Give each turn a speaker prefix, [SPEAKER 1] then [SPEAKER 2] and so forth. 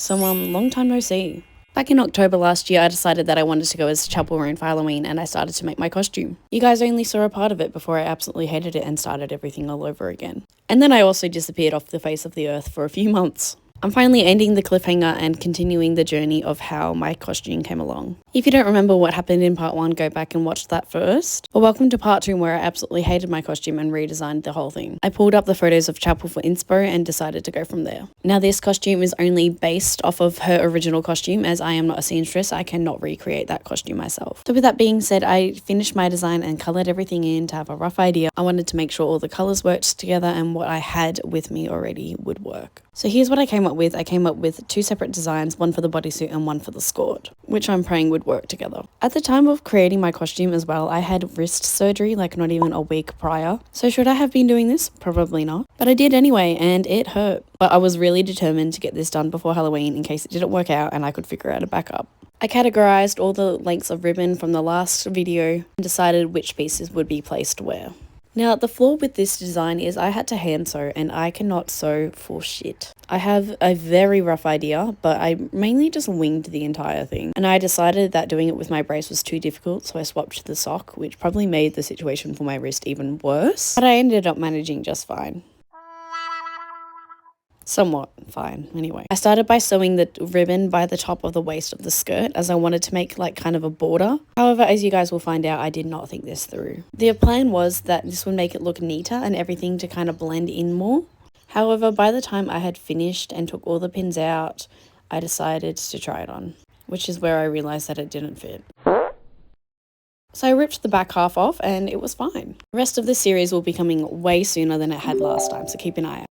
[SPEAKER 1] So, long time no see. Back in October last year, I decided that I wanted to go as Chapel Roan for Halloween and I started to make my costume. You guys only saw a part of it before I absolutely hated it and started everything all over again. And then I also disappeared off the face of the earth for a few months. I'm finally ending the cliffhanger and continuing the journey of how my costume came along. If you don't remember what happened in part 1, go back and watch that first. But welcome to part 2 where I absolutely hated my costume and redesigned the whole thing. I pulled up the photos of Chapel for inspo and decided to go from there. Now this costume is only based off of her original costume, as I am not a seamstress, I cannot recreate that costume myself. So with that being said, I finished my design and coloured everything in to have a rough idea. I wanted to make sure all the colours worked together and what I had with me already would work. So here's what I came up with. I came up with 2 separate designs, one for the bodysuit and one for the skirt, which I'm praying would work together. At the time of creating my costume as well, I had wrist surgery like not even a week prior. So should I have been doing this? Probably not. But I did anyway and it hurt. But I was really determined to get this done before Halloween in case it didn't work out and I could figure out a backup. I categorized all the lengths of ribbon from the last video and decided which pieces would be placed where. Now, the flaw with this design is I had to hand sew and I cannot sew for shit. I have a very rough idea, but I mainly just winged the entire thing. And I decided that doing it with my brace was too difficult, so I swapped to the sock, which probably made the situation for my wrist even worse. But I ended up managing just fine. Somewhat fine, anyway. I started by sewing the ribbon by the top of the waist of the skirt as I wanted to make like kind of a border. However, as you guys will find out, I did not think this through. The plan was that this would make it look neater and everything to kind of blend in more. However, by the time I had finished and took all the pins out, I decided to try it on, which is where I realized that it didn't fit. So I ripped the back half off and it was fine. The rest of the series will be coming way sooner than it had last time, so keep an eye